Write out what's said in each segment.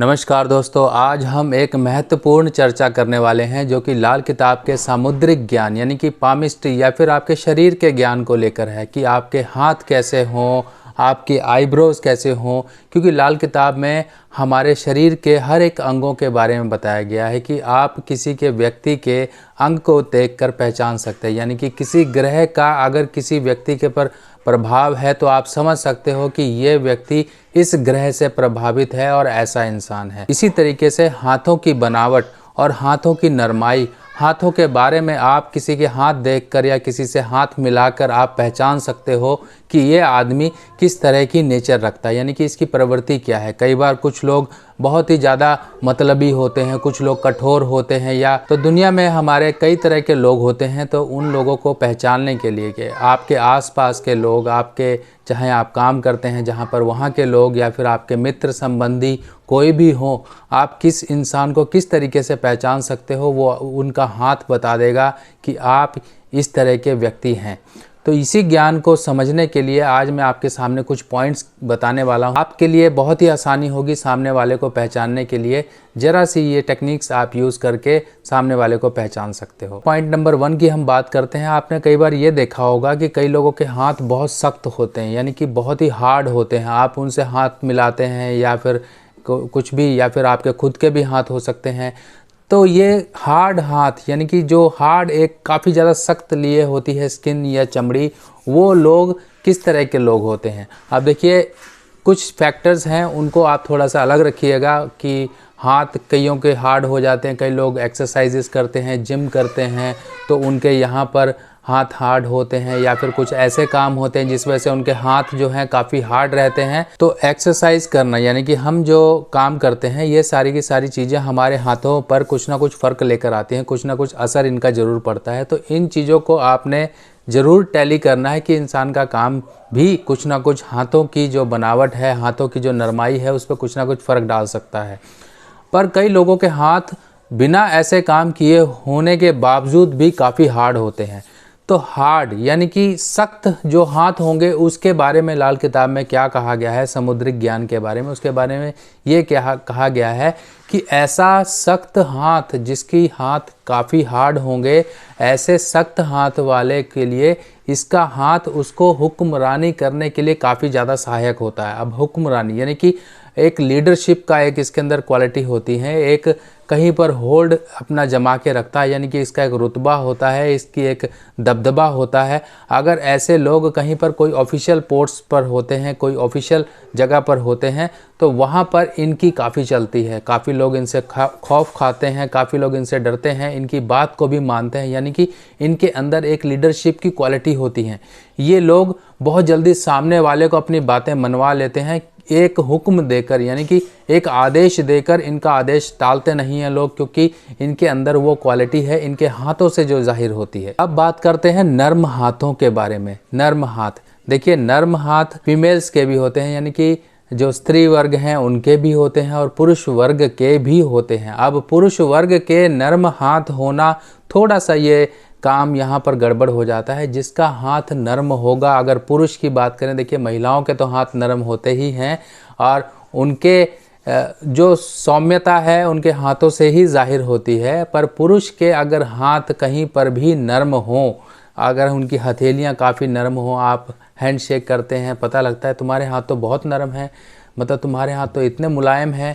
नमस्कार दोस्तों, आज हम एक महत्वपूर्ण चर्चा करने वाले हैं जो कि लाल किताब के सामुद्रिक ज्ञान यानी कि पामिस्ट्री या फिर आपके शरीर के ज्ञान को लेकर है कि आपके हाथ कैसे हों, आपके आईब्रोज कैसे हों। क्योंकि लाल किताब में हमारे शरीर के हर एक अंगों के बारे में बताया गया है कि आप किसी के व्यक्ति के अंग को देखकर पहचान सकते हैं। यानी कि किसी ग्रह का अगर किसी व्यक्ति के पर प्रभाव है तो आप समझ सकते हो कि ये व्यक्ति इस ग्रह से प्रभावित है और ऐसा इंसान है। इसी तरीके से हाथों की बनावट और हाथों की नरमाई, हाथों के बारे में आप किसी के हाथ देखकर या किसी से हाथ मिलाकर आप पहचान सकते हो कि ये आदमी किस तरह की नेचर रखता है, यानी कि इसकी प्रवृत्ति क्या है। कई बार कुछ लोग बहुत ही ज़्यादा मतलबी होते हैं, कुछ लोग कठोर होते हैं, या तो दुनिया में हमारे कई तरह के लोग होते हैं। तो उन लोगों को पहचानने के लिए कि आपके आसपास के लोग, आपके चाहे आप काम करते हैं जहाँ पर, वहाँ के लोग या फिर आपके मित्र संबंधी कोई भी हो, आप किस इंसान को किस तरीके से पहचान सकते हो वो उनका हाथ बता देगा कि आप इस तरह के व्यक्ति हैं। तो इसी ज्ञान को समझने के लिए आज मैं आपके सामने कुछ पॉइंट्स बताने वाला हूँ। आपके लिए बहुत ही आसानी होगी सामने वाले को पहचानने के लिए। जरा सी ये टेक्निक्स आप यूज़ करके सामने वाले को पहचान सकते हो। पॉइंट नंबर 1 की हम बात करते हैं। आपने कई बार ये देखा होगा कि कई लोगों के हाथ बहुत सख्त होते हैं, यानी कि बहुत ही हार्ड होते हैं। आप उनसे हाथ मिलाते हैं या फिर कुछ भी, या फिर आपके खुद के भी हाथ हो सकते हैं। तो ये हार्ड हाथ, यानी कि जो हार्ड एक काफ़ी ज़्यादा सख्त लिए होती है स्किन या चमड़ी, वो लोग किस तरह के लोग होते हैं। अब देखिए, कुछ फैक्टर्स हैं, उनको आप थोड़ा सा अलग रखिएगा कि हाथ कईयों के हार्ड हो जाते हैं। कई लोग एक्सरसाइजेस करते हैं, जिम करते हैं, तो उनके यहाँ पर हाथ हार्ड होते हैं, या फिर कुछ ऐसे काम होते हैं जिस वजह से उनके हाथ जो हैं काफ़ी हार्ड रहते हैं। तो एक्सरसाइज करना, यानी कि हम जो काम करते हैं, ये सारी की सारी चीज़ें हमारे हाथों पर कुछ ना कुछ फ़र्क लेकर आती हैं, कुछ ना कुछ असर इनका ज़रूर पड़ता है। तो इन चीज़ों को आपने ज़रूर टैली करना है कि इंसान का काम भी कुछ ना कुछ हाथों की जो बनावट है, हाथों की जो नरमाई है, उस पर कुछ ना कुछ फ़र्क डाल सकता है। पर कई लोगों के हाथ बिना ऐसे काम किए होने के बावजूद भी काफ़ी हार्ड होते हैं। तो हार्ड यानी कि सख्त जो हाथ होंगे, उसके बारे में लाल किताब में क्या कहा गया है, समुद्रिक ज्ञान के बारे में, उसके बारे में ये क्या कहा गया है कि ऐसा सख्त हाथ जिसकी हाथ काफ़ी हार्ड होंगे, ऐसे सख्त हाथ वाले के लिए इसका हाथ उसको हुक्मरानी करने के लिए काफ़ी ज़्यादा सहायक होता है। अब हुक्मरानी यानी कि एक लीडरशिप का एक इसके अंदर क्वालिटी होती है, एक कहीं पर होल्ड अपना जमा के रखता है, यानी कि इसका एक रुतबा होता है, इसकी एक दबदबा होता है। अगर ऐसे लोग कहीं पर कोई ऑफिशियल पोस्ट पर होते हैं, कोई ऑफिशियल जगह पर होते हैं, तो वहाँ पर इनकी काफ़ी चलती है। काफ़ी लोग इनसे खौफ खाते हैं, काफ़ी लोग इनसे डरते हैं, इनकी बात को भी मानते हैं, यानी कि इनके अंदर एक लीडरशिप की क्वालिटी होती है। ये लोग बहुत जल्दी सामने वाले को अपनी बातें मनवा लेते हैं, एक हुक्म देकर, यानी कि एक आदेश देकर। इनका आदेश टालते नहीं हैं लोग, क्योंकि इनके अंदर वो क्वालिटी है, इनके हाथों से जो जाहिर होती है। अब बात करते हैं नर्म हाथों के बारे में। नर्म हाथ, देखिए, नर्म हाथ फीमेल्स के भी होते हैं, यानी कि जो स्त्री वर्ग हैं उनके भी होते हैं और पुरुष वर्ग के भी होते हैं। अब पुरुष वर्ग के नर्म हाथ होना, थोड़ा सा ये काम यहाँ पर गड़बड़ हो जाता है। जिसका हाथ नर्म होगा, अगर पुरुष की बात करें, देखिए महिलाओं के तो हाथ नरम होते ही हैं और उनके जो सौम्यता है उनके हाथों से ही जाहिर होती है। पर पुरुष के अगर हाथ कहीं पर भी नर्म हों, अगर उनकी हथेलियाँ काफ़ी नरम हों, आप हैंडशेक करते हैं, पता लगता है तुम्हारे हाथ तो बहुत नरम हैं, मतलब तुम्हारे हाथ तो इतने मुलायम हैं।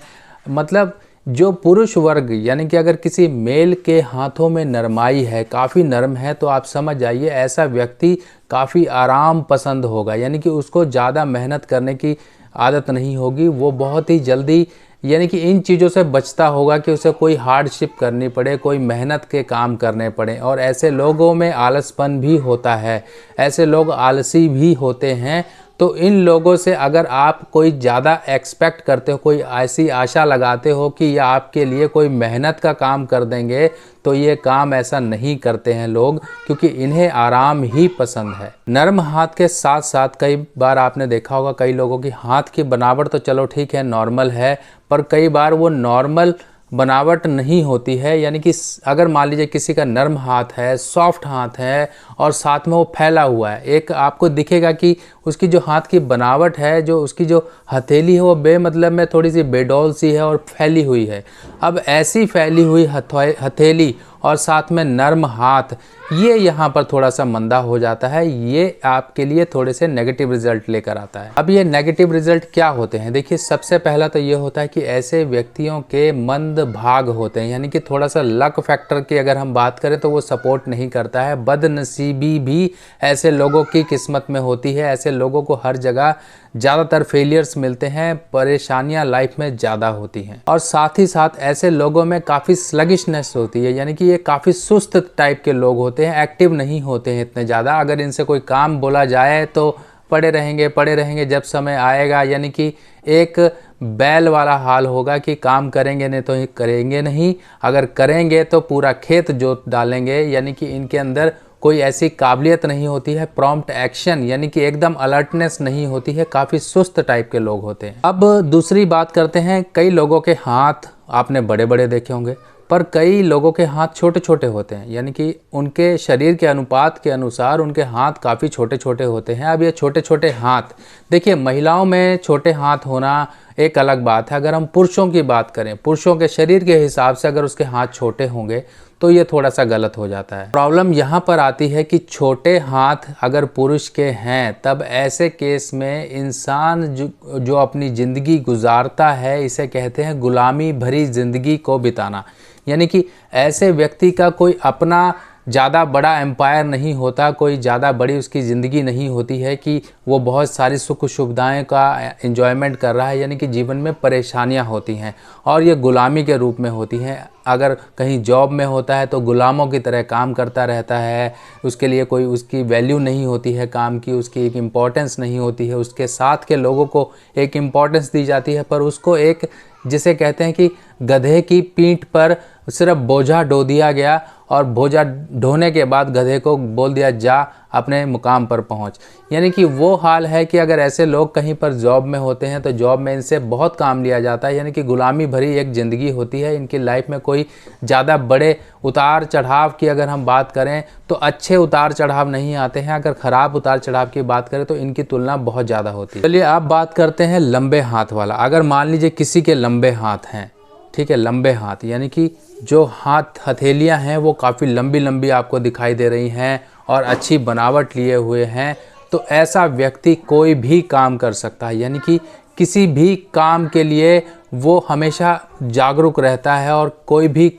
मतलब जो पुरुष वर्ग, यानी कि अगर किसी मेल के हाथों में नरमाई है, काफ़ी नरम है, तो आप समझ जाइए ऐसा व्यक्ति काफ़ी आराम पसंद होगा, यानी कि उसको ज़्यादा मेहनत करने की आदत नहीं होगी। वो बहुत ही जल्दी, यानी कि इन चीज़ों से बचता होगा कि उसे कोई हार्डशिप करनी पड़े, कोई मेहनत के काम करने पड़े। और ऐसे लोगों में आलसपन भी होता है, ऐसे लोग आलसी भी होते हैं। तो इन लोगों से अगर आप कोई ज़्यादा एक्सपेक्ट करते हो, कोई ऐसी आशा लगाते हो कि ये आपके लिए कोई मेहनत का काम कर देंगे, तो ये काम ऐसा नहीं करते हैं लोग, क्योंकि इन्हें आराम ही पसंद है। नर्म हाथ के साथ साथ कई बार आपने देखा होगा कई लोगों की हाथ की बनावट तो चलो ठीक है, नॉर्मल है, पर कई बार वो नॉर्मल बनावट नहीं होती है। यानी कि अगर मान लीजिए किसी का नर्म हाथ है, सॉफ्ट हाथ है और साथ में वो फैला हुआ है, एक आपको दिखेगा कि उसकी जो हाथ की बनावट है, जो उसकी जो हथेली है, वो बेमतलब में थोड़ी सी बेडौल सी है और फैली हुई है। अब ऐसी फैली हुई हथेली और साथ में नर्म हाथ, ये यहाँ पर थोड़ा सा मंदा हो जाता है। ये आपके लिए थोड़े से नेगेटिव रिजल्ट लेकर आता है। अब ये नेगेटिव रिजल्ट क्या होते हैं? देखिए, सबसे पहला तो ये होता है कि ऐसे व्यक्तियों के मंद भाग होते हैं, यानी कि थोड़ा सा लक फैक्टर की अगर हम बात करें तो वो सपोर्ट नहीं करता है। बदनसीबी भी ऐसे लोगों की किस्मत में होती है। ऐसे लोगों को हर जगह ज़्यादातर फेलियर्स मिलते हैं, परेशानियां लाइफ में ज़्यादा होती हैं। और साथ ही साथ ऐसे लोगों में काफ़ी स्लगिशनेस होती है, यानी कि ये काफ़ी सुस्त टाइप के लोग होते हैं, एक्टिव नहीं होते हैं इतने ज़्यादा। अगर इनसे कोई काम बोला जाए तो पड़े रहेंगे जब समय आएगा, यानी कि एक बैल वाला हाल होगा कि काम करेंगे नहीं तो करेंगे नहीं, अगर करेंगे तो पूरा खेत जोत डालेंगे। यानी कि इनके अंदर कोई ऐसी काबिलियत नहीं होती है, प्रॉम्प्ट एक्शन यानी कि एकदम अलर्टनेस नहीं होती है, काफ़ी सुस्त टाइप के लोग होते हैं। अब दूसरी बात करते हैं, कई लोगों के हाथ आपने बड़े बड़े देखे होंगे, पर कई लोगों के हाथ छोटे छोटे होते हैं, यानी कि उनके शरीर के अनुपात के अनुसार उनके हाथ काफ़ी छोटे छोटे होते हैं। अब ये छोटे छोटे हाथ, देखिए महिलाओं में छोटे हाथ होना एक अलग बात है। अगर हम पुरुषों की बात करें, पुरुषों के शरीर के हिसाब से अगर उसके हाथ छोटे होंगे तो ये थोड़ा सा गलत हो जाता है। प्रॉब्लम यहाँ पर आती है कि छोटे हाथ अगर पुरुष के हैं, तब ऐसे केस में इंसान जो अपनी ज़िंदगी गुजारता है, इसे कहते हैं गुलामी भरी ज़िंदगी को बिताना। यानी कि ऐसे व्यक्ति का कोई अपना ज़्यादा बड़ा एम्पायर नहीं होता, कोई ज़्यादा बड़ी उसकी ज़िंदगी नहीं होती है कि वो बहुत सारी सुख सुविधाएं का एंजॉयमेंट कर रहा है। यानी कि जीवन में परेशानियां होती हैं और ये गुलामी के रूप में होती हैं। अगर कहीं जॉब में होता है तो गुलामों की तरह काम करता रहता है, उसके लिए कोई उसकी वैल्यू नहीं होती है, काम की उसकी एक इम्पॉर्टेंस नहीं होती है, उसके साथ के लोगों को एक इम्पॉर्टेंस दी जाती है, पर उसको एक जिसे कहते हैं कि गधे की पीठ पर सिर्फ बोझा ढो दिया गया और बोझा ढोने के बाद गधे को बोल दिया जा अपने मुकाम पर पहुंच। यानी कि वो हाल है कि अगर ऐसे लोग कहीं पर जॉब में होते हैं तो जॉब में इनसे बहुत काम लिया जाता है, यानी कि गुलामी भरी एक ज़िंदगी होती है। इनकी लाइफ में कोई ज़्यादा बड़े उतार चढ़ाव की अगर हम बात करें तो अच्छे उतार चढ़ाव नहीं आते हैं, अगर ख़राब उतार चढ़ाव की बात करें तो इनकी तुलना बहुत ज़्यादा होती है। चलिए अब बात करते हैं लंबे हाथ वाला। अगर मान लीजिए किसी के लंबे हाथ हैं, ठीक है, लंबे हाथ यानी कि जो हाथ हथेलियां हैं वो काफ़ी लंबी लंबी आपको दिखाई दे रही हैं और अच्छी बनावट लिए हुए हैं, तो ऐसा व्यक्ति कोई भी काम कर सकता है। यानी कि किसी भी काम के लिए वो हमेशा जागरूक रहता है और कोई भी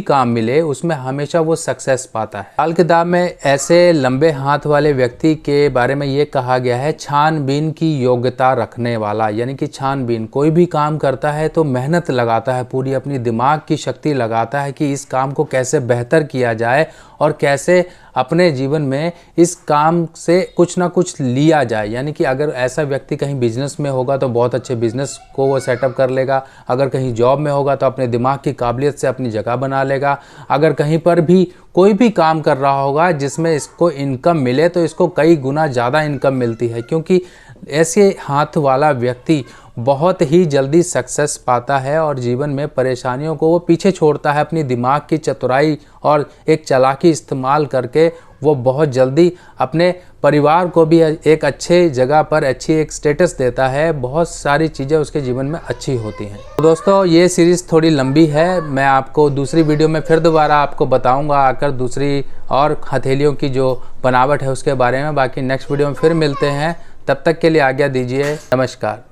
काम मिले उसमें हमेशा वो सक्सेस पाता है। हाल किताब में ऐसे लंबे हाथ वाले व्यक्ति के बारे में ये कहा गया है, छानबीन की योग्यता रखने वाला। यानी कि छानबीन, कोई भी काम करता है तो मेहनत लगाता है, पूरी अपनी दिमाग की शक्ति लगाता है कि इस काम को कैसे बेहतर किया जाए और कैसे अपने जीवन में इस काम से कुछ ना कुछ लिया जाए। यानी कि अगर ऐसा व्यक्ति कहीं बिजनेस में होगा तो बहुत अच्छे बिजनेस को वो सेटअप कर लेगा, अगर कहीं जॉब में होगा तो अपने दिमाग की काबिलियत से अपनी जगह बना लेगा, अगर कहीं पर भी कोई भी काम कर रहा होगा जिसमें इसको इनकम मिले तो इसको कई गुना ज़्यादा इनकम मिलती है, क्योंकि ऐसे हाथ वाला व्यक्ति बहुत ही जल्दी सक्सेस पाता है और जीवन में परेशानियों को वो पीछे छोड़ता है। अपनी दिमाग की चतुराई और एक चालाकी इस्तेमाल करके वो बहुत जल्दी अपने परिवार को भी एक अच्छे जगह पर अच्छी एक स्टेटस देता है, बहुत सारी चीज़ें उसके जीवन में अच्छी होती हैं। तो दोस्तों ये सीरीज़ थोड़ी लंबी है, मैं आपको दूसरी वीडियो में फिर दोबारा आपको बताऊंगा आकर दूसरी और हथेलियों की जो बनावट है उसके बारे में। बाकी नेक्स्ट वीडियो में फिर मिलते हैं, तब तक के लिए आज्ञा दीजिए, नमस्कार।